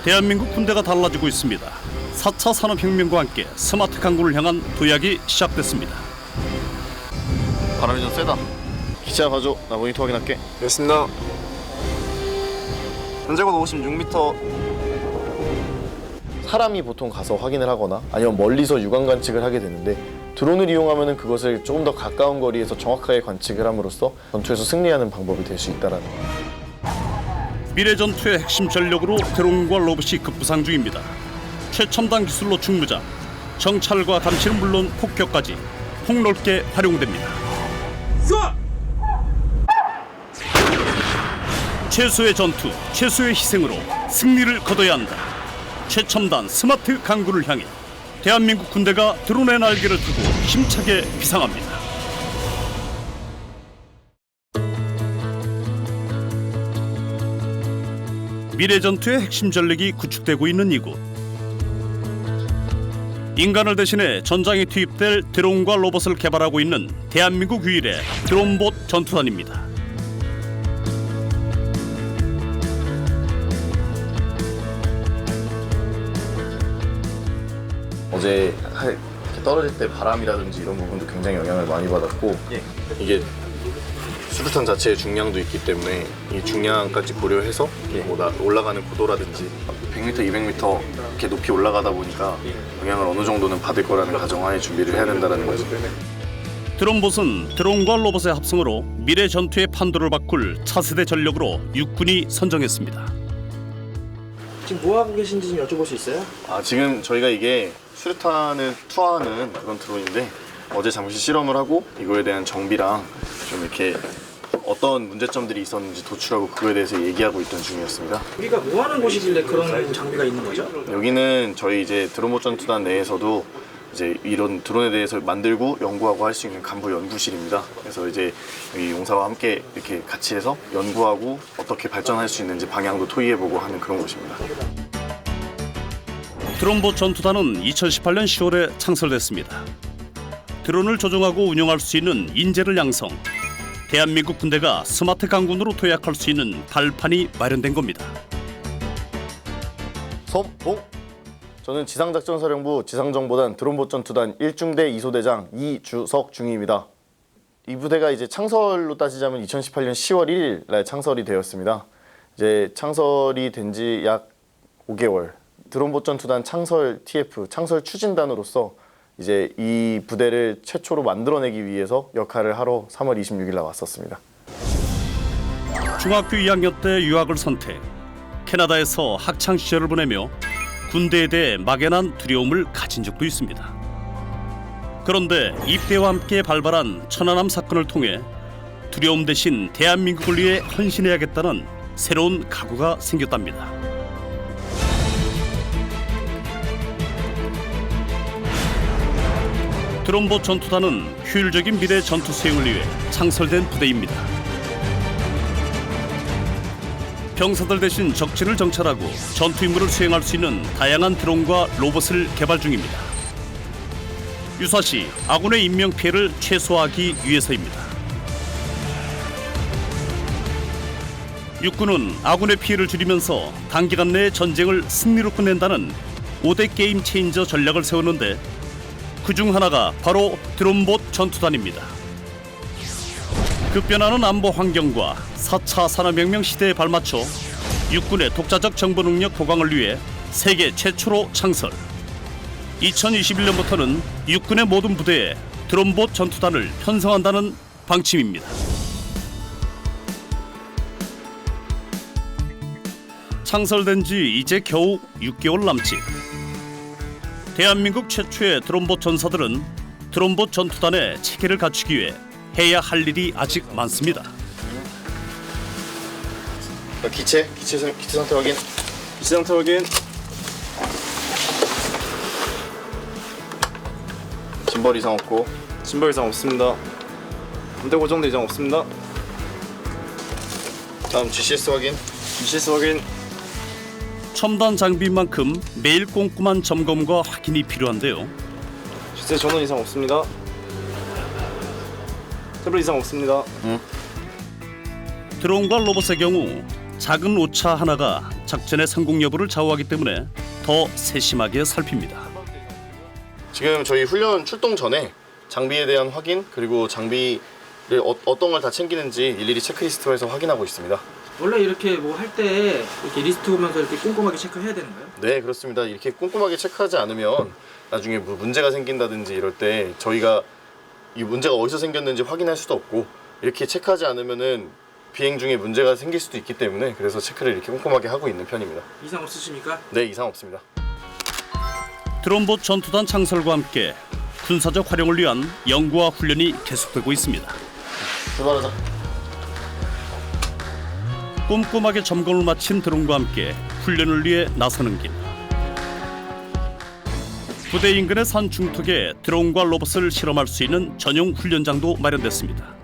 대한민국 군대가 달라지고 있습니다. 4차 산업혁명과 함께 스마트 강군을 향한 도약이 시작됐습니다. 바람이 좀 세다. 기차 봐줘. 나 모니터 확인할게. 알겠습니다. 현재고도 56m. 사람이 보통 가서 확인을 하거나 아니면 멀리서 유관 관측을 하게 되는데 드론을 이용하면 그것을 조금 더 가까운 거리에서 정확하게 관측을 함으로써 전투에서 승리하는 방법이 될 수 있다는 거예요. 미래 전투의 핵심 전력으로 드론과 로봇이 급부상 중입니다. 최첨단 기술로 중무장, 정찰과 감시는 물론 폭격까지 폭넓게 활용됩니다. 최소의 전투, 최소의 희생으로 승리를 거둬야 한다. 최첨단 스마트 강군을 향해 대한민국 군대가 드론의 날개를 두고 힘차게 비상합니다. 미래 전투의 핵심 전력이 구축되고 있는 이곳. 인간을 대신해 전장에 투입될 드론과 로봇을 개발하고 있는 대한민국 유일의 드론봇 전투단입니다. 어제 이렇게 떨어질 때 바람이라든지 이런 부분도 굉장히 영향을 많이 받았고 이게 수류탄 자체의 중량도 있기 때문에 이 중량까지 고려해서 뭐 올라가는 고도라든지 100m, 200m 이렇게 높이 올라가다 보니까 영향을 어느 정도는 받을 거라는 가정하에 준비를 해야 된다는 거죠. 드론봇은 드론과 로봇의 합성으로 미래 전투의 판도를 바꿀 차세대 전력으로 육군이 선정했습니다. 지금 뭐 하고 계신지 좀 여쭤볼 수 있어요? 지금 저희가 이게 수류탄을 투하하는 그런 드론인데 어제 잠시 실험을 하고 이거에 대한 정비랑 좀 이렇게 어떤 문제점들이 있었는지 도출하고 그거에 대해서 얘기하고 있던 중이었습니다. 우리가 뭐 하는 곳이길래 그런 장비가 있는 거죠? 여기는 저희 이제 드론봇 전투단 내에서도 이제 이런 드론에 대해서 만들고 연구하고 할 수 있는 간부 연구실입니다. 그래서 이제 이 용사와 함께 이렇게 같이 해서 연구하고 어떻게 발전할 수 있는지 방향도 토의해보고 하는 그런 곳입니다. 드론봇 전투단은 2018년 10월에 창설됐습니다. 드론을 조종하고 운영할 수 있는 인재를 양성, 대한민국 군대가 스마트 강군으로 도약할 수 있는 발판이 마련된 겁니다. 선봉! 저는 지상작전사령부 지상정보단 드론봇 전투단 1중대 2소대장 이주석 중위입니다. 이 부대가 이제 창설로 따지자면 2018년 10월 1일 날 창설이 되었습니다. 이제 창설이 된 지 약 5개월. 드론봇 전투단 창설 TF, 창설 추진단으로서 이제 이 부대를 최초로 만들어내기 위해서 역할을 하러 3월 26일 날 왔었습니다. 중학교 2학년 때 유학을 선택, 캐나다에서 학창 시절을 보내며 군대에 대해 막연한 두려움을 가진 적도 있습니다. 그런데 입대와 함께 발발한 천안함 사건을 통해 두려움 대신 대한민국을 위해 헌신해야겠다는 새로운 각오가 생겼답니다. 드론봇 전투단은 효율적인 미래 전투 수행을 위해 창설된 부대입니다. 병사들 대신 적진을 정찰하고 전투 임무를 수행할 수 있는 다양한 드론과 로봇을 개발 중입니다. 유사시 아군의 인명피해를 최소화하기 위해서입니다. 육군은 아군의 피해를 줄이면서 단기간 내에 전쟁을 승리로 끝낸다는 5대 게임 체인저 전략을 세우는데 그중 하나가 바로 드론봇 전투단입니다. 급변하는 안보 환경과 4차 산업혁명 시대에 발맞춰 육군의 독자적 정보 능력 보강을 위해 세계 최초로 창설. 2021년부터는 육군의 모든 부대에 드론봇 전투단을 편성한다는 방침입니다. 창설된 지 이제 겨우 6개월 남짓. 대한민국 최초의 드론봇 전사들은 드론봇 전투단의 체계를 갖추기 위해 해야 할 일이 아직 많습니다. 기체 상태 확인. 기체 상태 확인. 짐벌 이상 없고. 짐벌 이상 없습니다. 군대 고정대 이상 없습니다. 다음 GCS 확인. GCS 확인. 첨단 장비인 만큼 매일 꼼꼼한 점검과 확인이 필요한데요. GCS 전원 이상 없습니다. 태블릿 이상 없습니다. 드론과 로봇의 경우 작은 오차 하나가 작전의 성공 여부를 좌우하기 때문에 더 세심하게 살핍니다. 지금 저희 훈련 출동 전에 장비에 대한 확인 그리고 장비를 어떤 걸 다 챙기는지 일일이 체크리스트에서 확인하고 있습니다. 원래 이렇게 뭐 할 때 이렇게 리스트 보면서 이렇게 꼼꼼하게 체크해야 되는가요? 네, 그렇습니다. 이렇게 꼼꼼하게 체크하지 않으면 나중에 뭐 문제가 생긴다든지 이럴 때 저희가 이 문제가 어디서 생겼는지 확인할 수도 없고 이렇게 체크하지 않으면은 비행 중에 문제가 생길 수도 있기 때문에 그래서 체크를 이렇게 꼼꼼하게 하고 있는 편입니다. 이상 없으십니까? 네, 이상 없습니다. 드론봇 전투단 창설과 함께 군사적 활용을 위한 연구와 훈련이 계속되고 있습니다. 출발하자. 꼼꼼하게 점검을 마친 드론과 함께 훈련을 위해 나서는 길. 부대 인근의 산 중턱에 드론과 로봇을 실험할 수 있는 전용 훈련장도 마련됐습니다.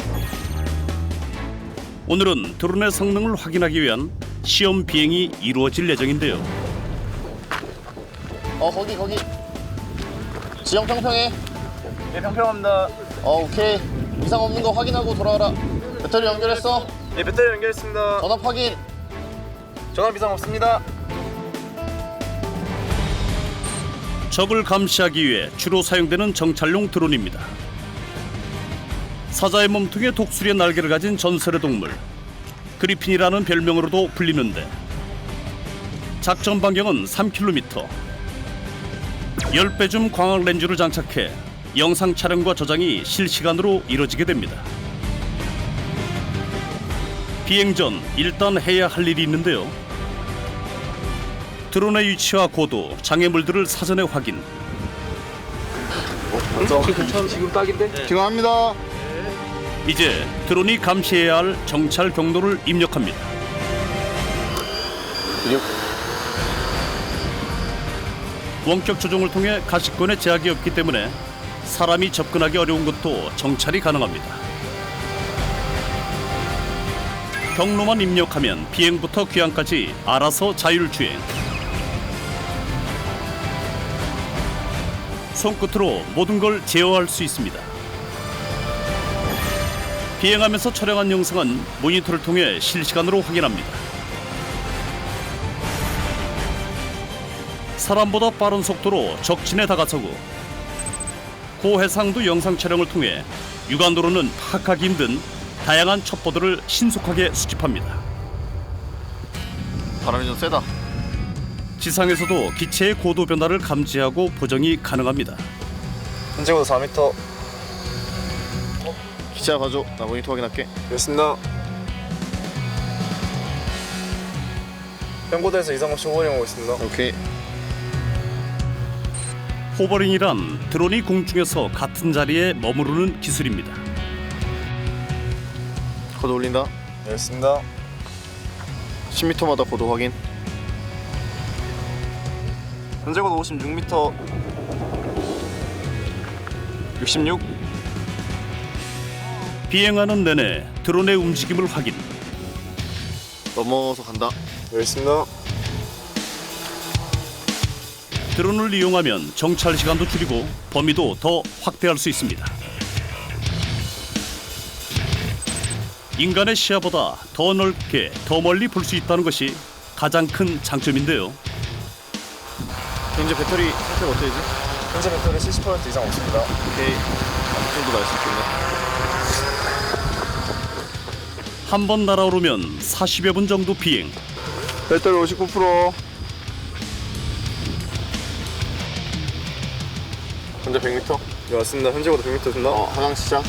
오늘은 드론의 성능을 확인하기 위한 시험 비행이 이루어질 예정인데요. 거기 지형 평평해. 네, 평평합니다. 오케이. 이상 없는 거 확인하고 돌아와라. 배터리 연결했어. 네, 배터리 연결했습니다. 전압 확인. 전압 이상 없습니다. 적을 감시하기 위해 주로 사용되는 정찰용 드론입니다. 사자의 몸통에 독수리의 날개를 가진 전설의 동물 그리핀이라는 별명으로도 불리는데 작전 반경은 3km. 10배 줌 광학 렌즈를 장착해 영상 촬영과 저장이 실시간으로 이뤄지게 됩니다. 비행 전 일단 해야 할 일이 있는데요. 드론의 위치와 고도, 장애물들을 사전에 확인. 지금 딱인데? 지금 합니다. 이제 드론이 감시해야 할 정찰 경로를 입력합니다. 원격 조종을 통해 가시권에 제약이 없기 때문에 사람이 접근하기 어려운 곳도 정찰이 가능합니다. 경로만 입력하면 비행부터 귀향까지 알아서 자율주행. 손끝으로 모든 걸 제어할 수 있습니다. 비행하면서 촬영한 영상은 모니터를 통해 실시간으로 확인합니다. 사람보다 빠른 속도로 적진에 다가서고 고해상도 영상 촬영을 통해 육안으로는 파악하기 힘든 다양한 첩보들을 신속하게 수집합니다. 바람이 좀 세다. 지상에서도 기체의 고도 변화를 감지하고 보정이 가능합니다. 현재 고도 4m. 기차 봐줘. 나 모니터 확인할게. 됐습니다. 현고도에서 이상 없이 호버링하고 있습니다. 오케이. 호버링이란 드론이 공중에서 같은 자리에 머무르는 기술입니다. 고도 올린다. 됐습니다. 10m마다 고도 확인. 현재 고도 56m. 66. 비행하는 내내 드론의 움직임을 확인. 넘어서 간다. 됐습니다. 드론을 이용하면 정찰 시간도 줄이고 범위도 더 확대할 수 있습니다. 인간의 시야보다 더 넓게, 더 멀리 볼 수 있다는 것이 가장 큰 장점인데요. 현재 배터리 상태가 어떻게 되지? 현재 배터리 70% 이상 없습니다. 오케이. 어느 정도 날 수 있겠네. 한 번 날아오르면 40여 분 정도 비행. 배터리 59%. 현재 100m. 네, 맞습니다. 현재 고도 100m입니다. 하강 시작.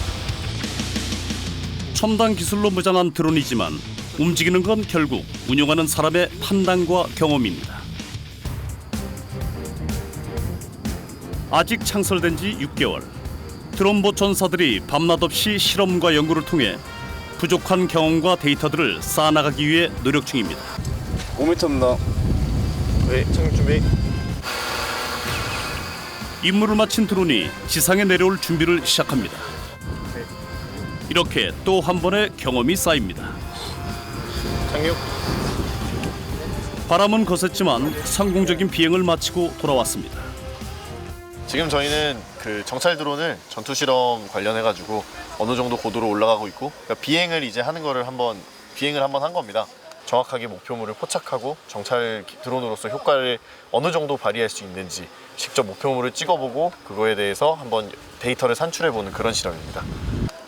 첨단 기술로 무장한 드론이지만 움직이는 건 결국 운용하는 사람의 판단과 경험입니다. 아직 창설된 지 6개월. 드론봇 전사들이 밤낮 없이 실험과 연구를 통해 부족한 경험과 데이터들을 쌓아나가기 위해 노력 중입니다. 5m입니다. 네, 착륙 준비. 임무를 마친 드론이 지상에 내려올 준비를 시작합니다. 이렇게 또 한 번의 경험이 쌓입니다. 착륙. 바람은 거셌지만 성공적인 비행을 마치고 돌아왔습니다. 지금 저희는 그 정찰 드론을 전투 실험 관련해 가지고 어느 정도 고도로 올라가고 있고 그러니까 비행을 이제 하는 거를 비행을 한번 한 겁니다. 정확하게 목표물을 포착하고 정찰 드론으로서 효과를 어느 정도 발휘할 수 있는지 직접 목표물을 찍어보고 그거에 대해서 한번 데이터를 산출해보는 그런 실험입니다.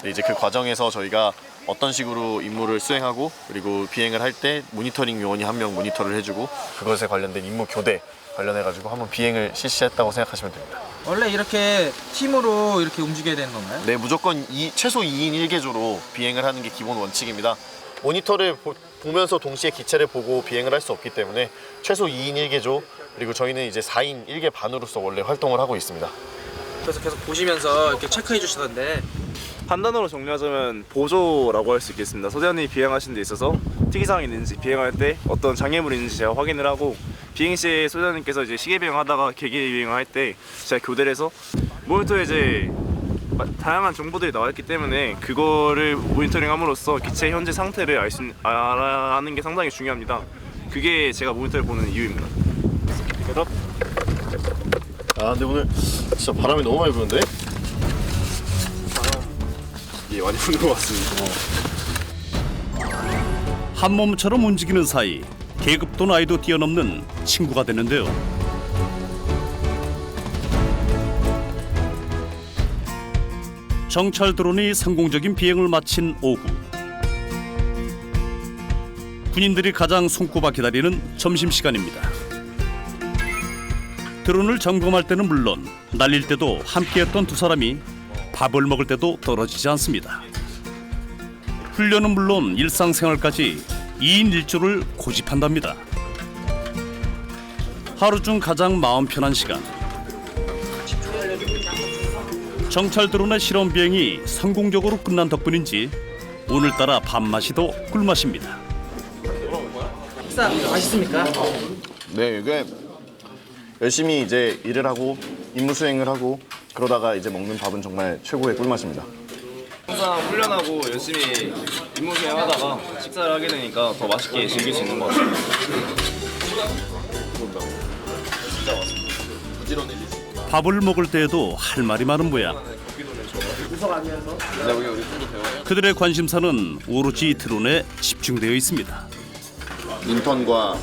네, 이제 그 과정에서 저희가 어떤 식으로 임무를 수행하고 그리고 비행을 할 때 모니터링 요원이 한 명 모니터를 해주고 그것에 관련된 임무 교대 관련해가지고 한번 비행을 실시했다고 생각하시면 됩니다. 원래 이렇게 팀으로 이렇게 움직여야 되는 건가요? 네, 무조건 최소 2인 1개조로 비행을 하는 게 기본 원칙입니다. 모니터를 보면서 동시에 기체를 보고 비행을 할 수 없기 때문에 최소 2인 1개조 그리고 저희는 이제 4인 1개 반으로서 원래 활동을 하고 있습니다. 그래서 계속 보시면서 이렇게 체크해 주시던데 판단으로 정리하자면 보조라고 할 수 있겠습니다. 소대원님이 비행하신 데 있어서 특이사항이 있는지 비행할 때 어떤 장애물이 있는지 제가 확인을 하고 비행 시에 소대원님께서 이제 시계 비행하다가 개기 비행을 할 때 제가 교대를 해서 모니터에 이제 다양한 정보들이 나와 있기 때문에 그거를 모니터링함으로써 기체의 현재 상태를 알아가는 게 상당히 중요합니다. 그게 제가 모니터를 보는 이유입니다. 아, 근데 오늘 진짜 바람이 너무 많이 부는데? 예, 많이 부는 것 같습니다. 한 몸처럼 움직이는 사이 계급도 나이도 뛰어넘는 친구가 되는데요. 정찰 드론이 성공적인 비행을 마친 오후, 군인들이 가장 손꼽아 기다리는 점심시간입니다. 드론을 점검할 때는 물론 날릴 때도 함께했던 두 사람이 밥을 먹을 때도 떨어지지 않습니다. 훈련은 물론 일상생활까지 2인 1조를 고집한답니다. 하루 중 가장 마음 편한 시간. 정찰 드론의 실험 비행이 성공적으로 끝난 덕분인지 오늘따라 밥맛이 더 꿀맛입니다. 식사 맛있습니까? 네, 이게 열심히 이제 일을 하고 임무 수행을 하고 그러다가 이제 먹는 밥은 정말 최고의 꿀맛입니다. 항상 훈련하고 열심히 임무 수행하다가 식사를 하게 되니까 더 맛있게 즐길 수 있는 것 같습니다. 진짜 맛있습니다. 부지런해지시고. 밥을 먹을 때에도 할 말이 많은 모양. 그들의 관심사는 오로지 드론에 집중되어 있습니다. 인턴과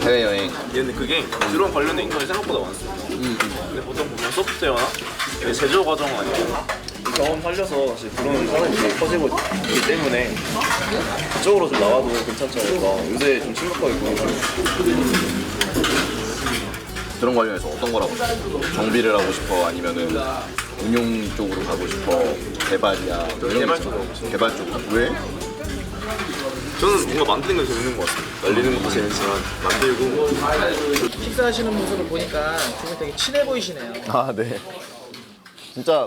해외여행. 근데 그게 드론 관련된 인턴이 생각보다 많습니다. 근데 보통 보면 소프트웨어나 제조 과정 아니면 경험 살려서 사실 드론 산업이 커지고 있기 때문에 그쪽으로 좀 나와도 괜찮지 않을까. 요새 좀 심각하게 보고 있어요. 드론 관련해서 어떤 거라고 싶어? 정비를 하고 싶어? 아니면은 운용 쪽으로 가고 싶어? 개발이야? 개발 쪽으로 하고 싶어요. 개발 쪽. 왜? 저는 뭔가 만드는 게 재밌는 것 같습니다. 날리는 것도 재밌지만 만들고 식사하시는 모습을 보니까 두 분 되게 친해 보이시네요. 아, 네. 진짜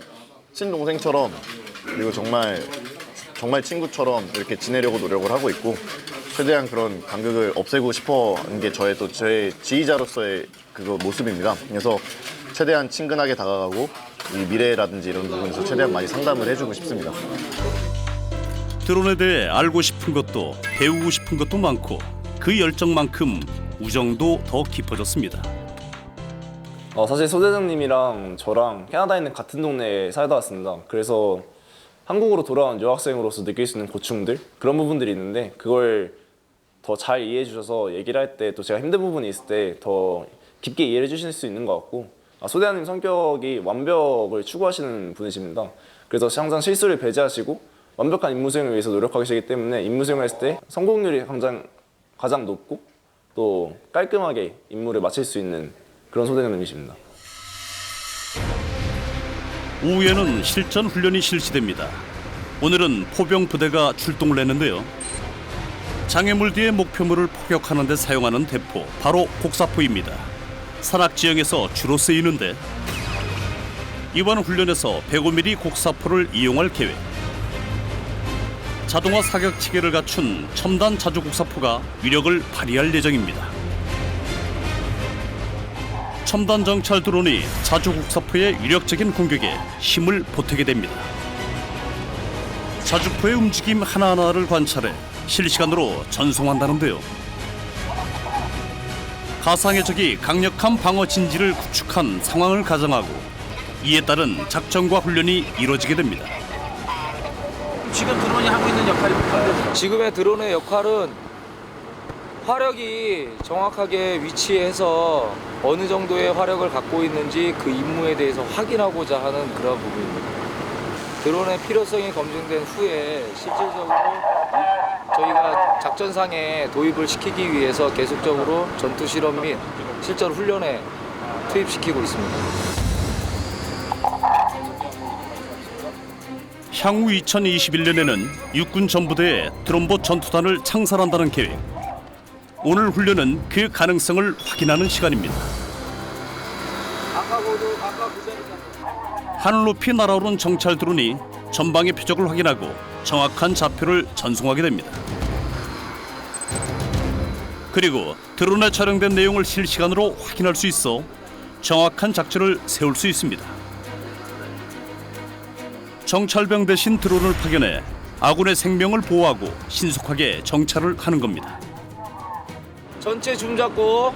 친동생처럼 그리고 정말 친구처럼 이렇게 지내려고 노력을 하고 있고 최대한 그런 간극을 없애고 싶어 하는 게 저의 지휘자로서의 그거 모습입니다. 그래서 최대한 친근하게 다가가고 이 미래라든지 이런 부분에서 최대한 많이 상담을 해주고 싶습니다. 드론에 대해 알고 싶은 것도 배우고 싶은 것도 많고 그 열정만큼 우정도 더 깊어졌습니다. 사실 소대장님이랑 저랑 캐나다에 있는 같은 동네에 살다 왔습니다. 그래서 한국으로 돌아온 여학생으로서 느낄 수 있는 고충들 그런 부분들이 있는데 그걸 더 잘 이해해 주셔서 얘기를 할 때 또 제가 힘든 부분이 있을 때 더 깊게 이해해 주실 수 있는 것 같고 소대장님 성격이 완벽을 추구하시는 분이십니다. 그래서 항상 실수를 배제하시고 완벽한 임무 수행을 위해서 노력하시기 때문에 임무 수행을 했을 때 성공률이 가장 높고 또 깔끔하게 임무를 마칠 수 있는 그런 소대장님이십니다. 오후에는 실전 훈련이 실시됩니다. 오늘은 포병 부대가 출동을 했는데요. 장애물 뒤에 목표물을 포격하는 데 사용하는 대포, 바로 곡사포입니다. 산악 지역에서 주로 쓰이는데 이번 훈련에서 105mm 곡사포를 이용할 계획. 자동화 사격 체계를 갖춘 첨단 자주 곡사포가 위력을 발휘할 예정입니다. 첨단 정찰 드론이 자주 곡사포의 위력적인 공격에 힘을 보태게 됩니다. 자주포의 움직임 하나하나를 관찰해 실시간으로 전송한다는데요. 가상의 적이 강력한 방어 진지를 구축한 상황을 가정하고 이에 따른 작전과 훈련이 이루어지게 됩니다. 지금 드론이 하고 있는 역할이 뭘까요? 지금의 드론의 역할은 화력이 정확하게 위치해서 어느 정도의 화력을 갖고 있는지 그 임무에 대해서 확인하고자 하는 그런 부분입니다. 드론의 필요성이 검증된 후에 실질적으로 저희가 작전상에 도입을 시키기 위해서 계속적으로 전투 실험 및 실전 훈련에 투입시키고 있습니다. 향후 2021년에는 육군 전부대에 드론봇 전투단을 창설한다는 계획. 오늘 훈련은 그 가능성을 확인하는 시간입니다. 하늘 높이 날아오른 정찰 드론이 전방의 표적을 확인하고 정확한 좌표를 전송하게 됩니다. 그리고 드론에 촬영된 내용을 실시간으로 확인할 수 있어 정확한 작전을 세울 수 있습니다. 정찰병 대신 드론을 파견해 아군의 생명을 보호하고 신속하게 정찰을 하는 겁니다. 전체 줌 잡고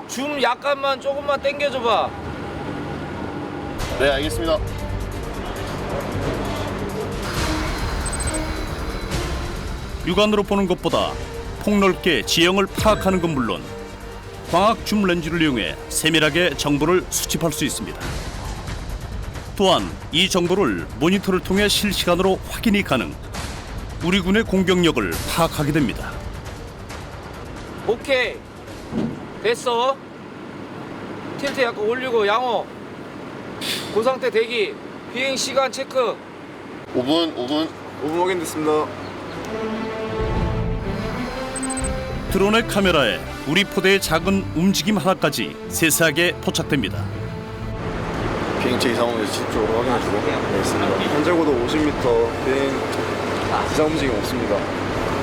줌 약간만 조금만 당겨줘봐. 네, 알겠습니다. 육안으로 보는 것보다 폭넓게 지형을 파악하는 건 물론 광학 줌 렌즈를 이용해 세밀하게 정보를 수집할 수 있습니다. 또한 이 정보를 모니터를 통해 실시간으로 확인이 가능. 우리 군의 공격력을 파악하게 됩니다. 오케이 됐어. 틸트 약간 올리고 양호. 그 상태 대기. 비행 시간 체크. 5분 5분 확인됐습니다. 드론의 카메라에 우리 포대의 작은 움직임 하나까지 세세하게 포착됩니다. 비행체 이상을 직접적으로 확인해주고. 알겠습니다. 현재 고도 50m, 비행 이상 움직임 없습니다.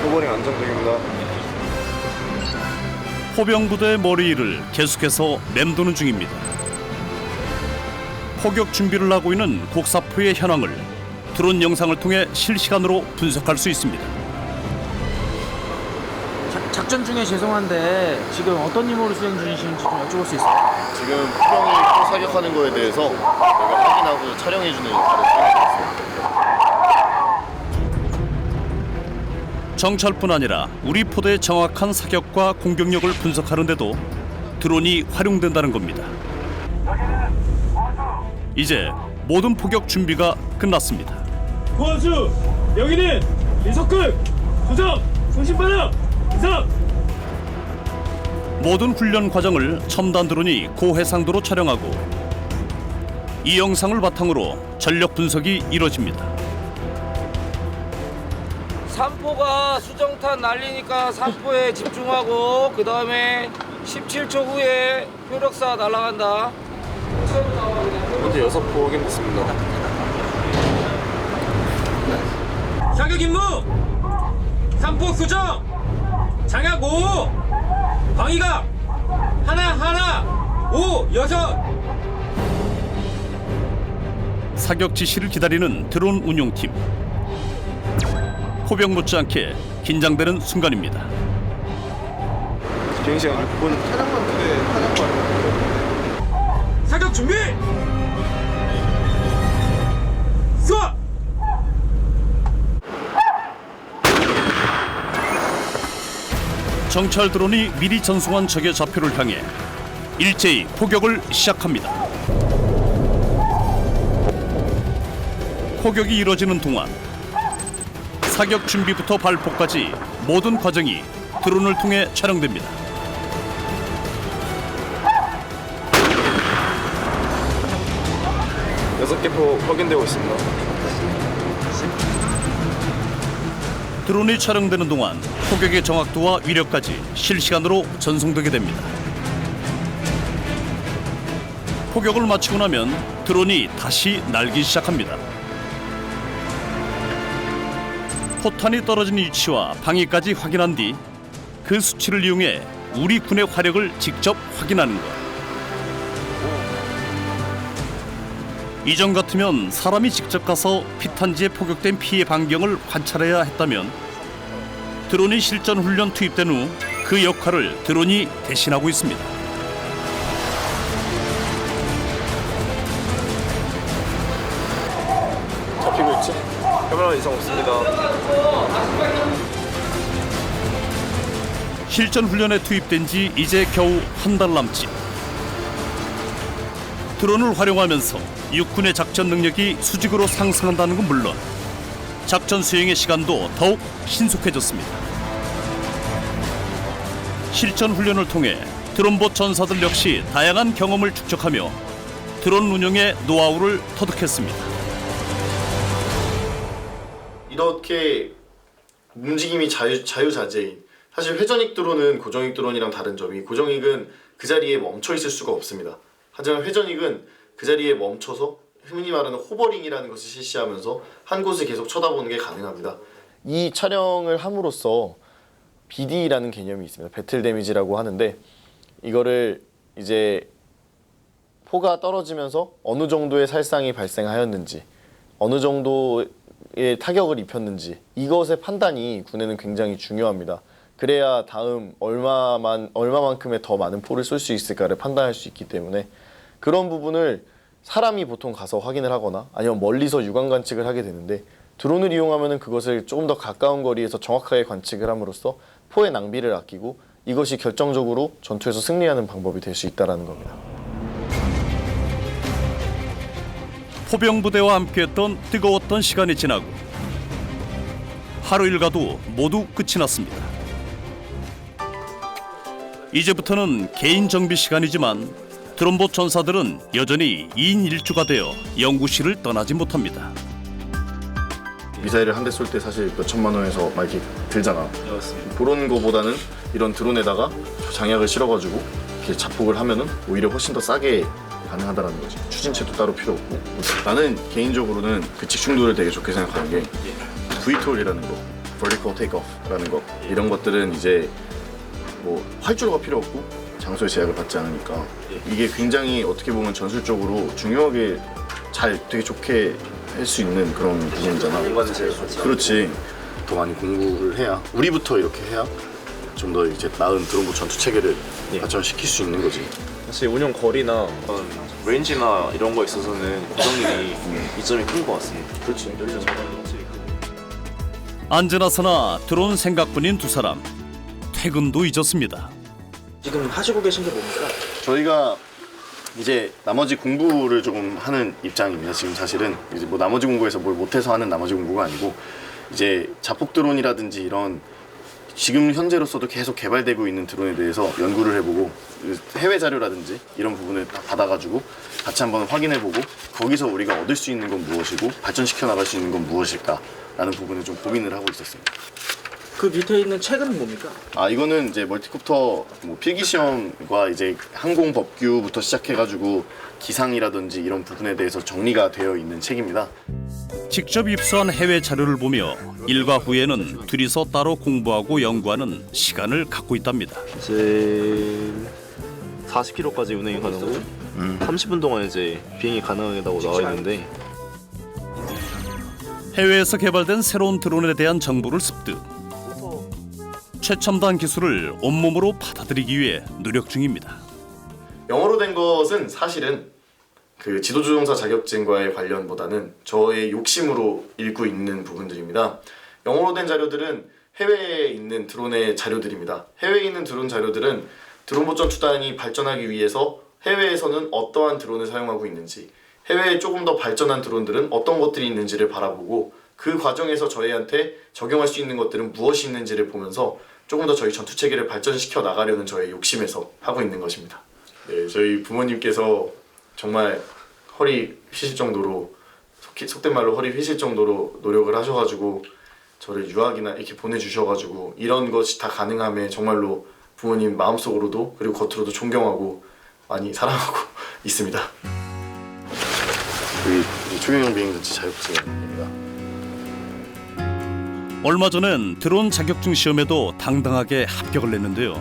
호버링 안정적입니다. 포병부대의 머리 위를 계속해서 맴도는 중입니다. 포격 준비를 하고 있는 곡사포의 현황을 드론 영상을 통해 실시간으로 분석할 수 있습니다. 작전 중에 죄송한데 지금 어떤 임무를 수행 중이신지 좀 여쭤볼 수 있어요? 지금 포병이 포 사격하는 거에 대해서 저희가 확인하고 촬영해주는 역할을 수행하고 있습니다. 정찰뿐 아니라 우리 포대의 정확한 사격과 공격력을 분석하는 데도 드론이 활용된다는 겁니다. 이제 모든 포격 준비가 끝났습니다. 구원수 여기는 이석근 조정 송신반응 이상. 모든 훈련 과정을 첨단 드론이 고해상도로 촬영하고 이 영상을 바탕으로 전력 분석이 이뤄집니다. 산포가 수정탄 날리니까 산포에 집중하고 그 다음에 17초 후에 표력사 날아간다. 현재 6포 확인됐습니다. 사격 임무 3포 수정 장약 5 방위각 하나 5 6. 사격 지시를 기다리는 드론 운용팀. 포병 못지않게 긴장되는 순간입니다. 비행 시간 6분. 사격 준비 쏘아. 정찰 드론이 미리 전송한 적의 좌표를 향해 일제히 포격을 시작합니다. 포격이 이뤄지는 동안 사격 준비부터 발포까지 모든 과정이 드론을 통해 촬영됩니다. 여섯 개 포 확인되고 있습니다. 드론이 촬영되는 동안 포격의 정확도와 위력까지 실시간으로 전송되게 됩니다. 포격을 마치고 나면 드론이 다시 날기 시작합니다. 포탄이 떨어진 위치와 방위까지 확인한 뒤 그 수치를 이용해 우리 군의 화력을 직접 확인하는 것. 이전 같으면 사람이 직접 가서 피탄지에 포격된 피해 반경을 관찰해야 했다면 드론이 실전 훈련 투입된 후 그 역할을 드론이 대신하고 있습니다. 잡히고 있지? 카메라 이상 없습니다. 실전 훈련에 투입된 지 이제 겨우 한 달 남짓. 드론을 활용하면서 육군의 작전 능력이 수직으로 상승한다는 건 물론 작전 수행의 시간도 더욱 신속해졌습니다. 실전 훈련을 통해 드론봇 전사들 역시 다양한 경험을 축적하며 드론 운영의 노하우를 터득했습니다. 이렇게 움직임이 자유자재인, 사실 회전익 드론은 고정익 드론이랑 다른 점이, 고정익은 그 자리에 멈춰 있을 수가 없습니다. 하지만 회전익은 그 자리에 멈춰서 흔히 말하는 호버링이라는 것을 실시하면서 한 곳을 계속 쳐다보는 게 가능합니다. 이 촬영을 함으로써 BD라는 개념이 있습니다. 배틀 데미지라고 하는데, 이거를 이제 포가 떨어지면서 어느 정도의 살상이 발생하였는지, 어느 정도의 타격을 입혔는지, 이것의 판단이 군에는 굉장히 중요합니다. 그래야 다음 얼마만큼의 더 많은 포를 쏠 수 있을까를 판단할 수 있기 때문에, 그런 부분을 사람이 보통 가서 확인을 하거나 아니면 멀리서 육안 관측을 하게 되는데, 드론을 이용하면 그것을 조금 더 가까운 거리에서 정확하게 관측을 함으로써 포의 낭비를 아끼고 이것이 결정적으로 전투에서 승리하는 방법이 될 수 있다는 겁니다. 포병부대와 함께했던 뜨거웠던 시간이 지나고 하루 일과도 모두 끝이 났습니다. 이제부터는 개인 정비 시간이지만 드론봇 전사들은 여전히 2인 1조가 되어 연구실을 떠나지 못합니다. 미사일을 한 대 쏠 때 사실 몇 천만 원에서 막 이렇게 들잖아. 그런 거보다는 이런 드론에다가 장약을 실어가지고 이렇게 자폭을 하면은 오히려 훨씬 더 싸게 가능하다라는 거지. 추진체도 따로 필요 없고. 나는 개인적으로는 그 직충도를 되게 좋게 생각하는 게 VTOL이라는 거, Vertical Takeoff라는 거, 이런 것들은 이제 뭐 활주로가 필요 없고 장소의 제약을 받지 않으니까 이게 굉장히 어떻게 보면 전술적으로 중요하게 되게 좋게 할 수 있는 그런 부분이잖아. 그렇지. 더 많이 공부를 해야, 우리부터 이렇게 해야 좀 더 이제 나은 드론봇 전투 체계를 발전시킬 수 있는 거지. 사실 운영 거리나 레인지나 이런 거에 있어서는 고정일이 이점이 큰 것 같습니다. 그렇지. 안전하서나 드론 생각뿐인 두 사람. 퇴근도 잊었습니다. 지금 하시고 계신 게 뭡니까? 저희가 이제 나머지 공부를 조금 하는 입장입니다. 지금 사실은 이제 뭐 나머지 공부에서 뭘 못해서 하는 나머지 공부가 아니고, 이제 자폭 드론이라든지 이런 지금 현재로서도 계속 개발되고 있는 드론에 대해서 연구를 해보고, 해외 자료라든지 이런 부분을 다 받아가지고 같이 한번 확인해보고, 거기서 우리가 얻을 수 있는 건 무엇이고 발전시켜 나갈 수 있는 건 무엇일까라는 부분을 좀 고민을 하고 있었습니다. 그 밑에 있는 책은 뭡니까? 이거는 이제 멀티콥터 뭐 필기 시험과 이제 항공 법규부터 시작해가지고 기상이라든지 이런 부분에 대해서 정리가 되어 있는 책입니다. 직접 입수한 해외 자료를 보며 일과 후에는 둘이서 따로 공부하고 연구하는 시간을 갖고 있답니다. 이제 40km까지 운행이 가능하고 30분 동안 이제 비행이 가능하다고 나와 있는데, 해외에서 개발된 새로운 드론에 대한 정보를 습득. 최첨단 기술을 온몸으로 받아들이기 위해 노력 중입니다. 영어로 된 것은 사실은 그 지도조종사 자격증과의 관련보다는 저의 욕심으로 읽고 있는 부분들입니다. 영어로 된 자료들은 해외에 있는 드론의 자료들입니다. 해외에 있는 드론 자료들은 드론봇 전투단이 발전하기 위해서 해외에서는 어떠한 드론을 사용하고 있는지, 해외에 조금 더 발전한 드론들은 어떤 것들이 있는지를 바라보고, 그 과정에서 저희한테 적용할 수 있는 것들은 무엇이 있는지를 보면서 조금 더 저희 전투 체계를 발전시켜 나가려는 저의 욕심에서 하고 있는 것입니다. 네, 저희 부모님께서 정말 허리 휘실 정도로, 속된 말로 허리 휘실 정도로 노력을 하셔가지고 저를 유학이나 이렇게 보내주셔가지고 이런 것이 다 가능함에 정말로 부모님 마음속으로도 그리고 겉으로도 존경하고 많이 사랑하고 있습니다. 우리 초경영 비행장치 자격증입니다. 얼마 전엔 드론 자격증 시험에도 당당하게 합격을 냈는데요.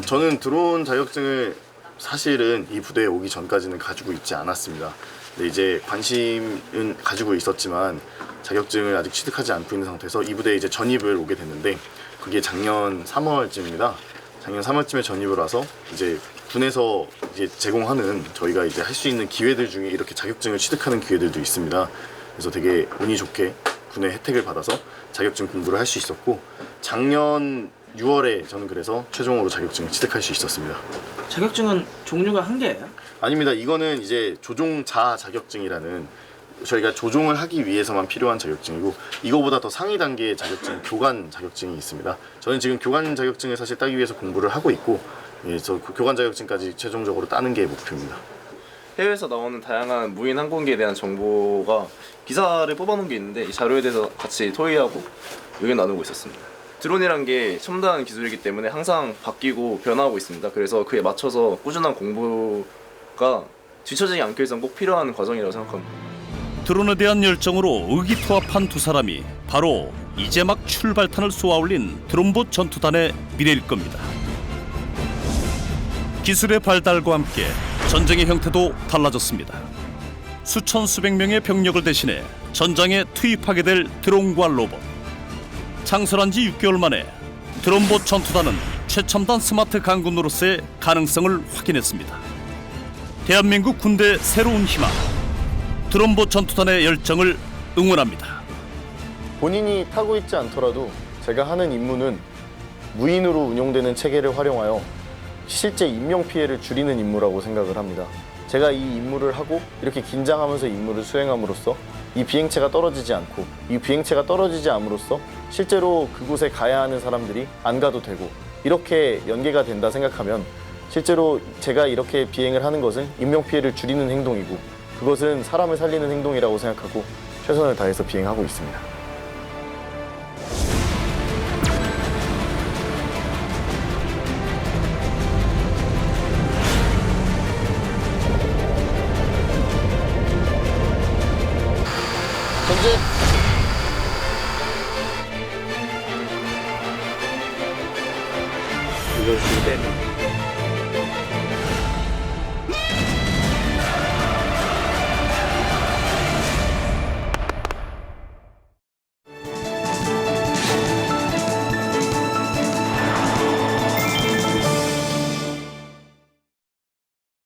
저는 드론 자격증을 사실은 이 부대에 오기 전까지는 가지고 있지 않았습니다. 근데 이제 관심은 가지고 있었지만 자격증을 아직 취득하지 않고 있는 상태에서 이 부대에 이제 전입을 오게 됐는데, 그게 작년 3월쯤입니다. 작년 3월쯤에 전입을 와서 이제 군에서 이제 제공하는 저희가 이제 할 수 있는 기회들 중에 이렇게 자격증을 취득하는 기회들도 있습니다. 그래서 되게 운이 좋게 군의 혜택을 받아서 자격증 공부를 할 수 있었고, 작년 6월에 저는 그래서 최종으로 자격증을 취득할 수 있었습니다. 자격증은 종류가 한 개예요? 아닙니다. 이거는 이제 조종자 자격증이라는 저희가 조종을 하기 위해서만 필요한 자격증이고 이거보다 더 상위 단계의 자격증, 교관 자격증이 있습니다. 저는 지금 교관 자격증을 사실 따기 위해서 공부를 하고 있고 그래서 그 교관 자격증까지 최종적으로 따는 게 목표입니다. 해외에서 나오는 다양한 무인 항공기에 대한 정보가 기사를 뽑아놓은 게 있는데 이 자료에 대해서 같이 토의하고 의견 나누고 있었습니다. 드론이란 게 첨단 기술이기 때문에 항상 바뀌고 변화하고 있습니다. 그래서 그에 맞춰서 꾸준한 공부가 뒤처지지 않기 위해서는 꼭 필요한 과정이라고 생각합니다. 드론에 대한 열정으로 의기투합한 두 사람이 바로 이제 막 출발탄을 쏘아올린 드론봇 전투단의 미래일 겁니다. 기술의 발달과 함께 전쟁의 형태도 달라졌습니다. 수천 수백 명의 병력을 대신해 전장에 투입하게 될 드론과 로봇. 창설한 지 6개월 만에 드론봇 전투단은 최첨단 스마트 강군으로서의 가능성을 확인했습니다. 대한민국 군대의 새로운 희망. 드론봇 전투단의 열정을 응원합니다. 본인이 타고 있지 않더라도 제가 하는 임무는 무인으로 운용되는 체계를 활용하여 실제 인명 피해를 줄이는 임무라고 생각을 합니다. 제가 이 임무를 하고 이렇게 긴장하면서 임무를 수행함으로써 이 비행체가 떨어지지 않고 이 비행체가 떨어지지 않음으로써 실제로 그곳에 가야 하는 사람들이 안 가도 되고 이렇게 연계가 된다 생각하면 실제로 제가 이렇게 비행을 하는 것은 인명 피해를 줄이는 행동이고 그것은 사람을 살리는 행동이라고 생각하고 최선을 다해서 비행하고 있습니다. 전진! 이걸 줄때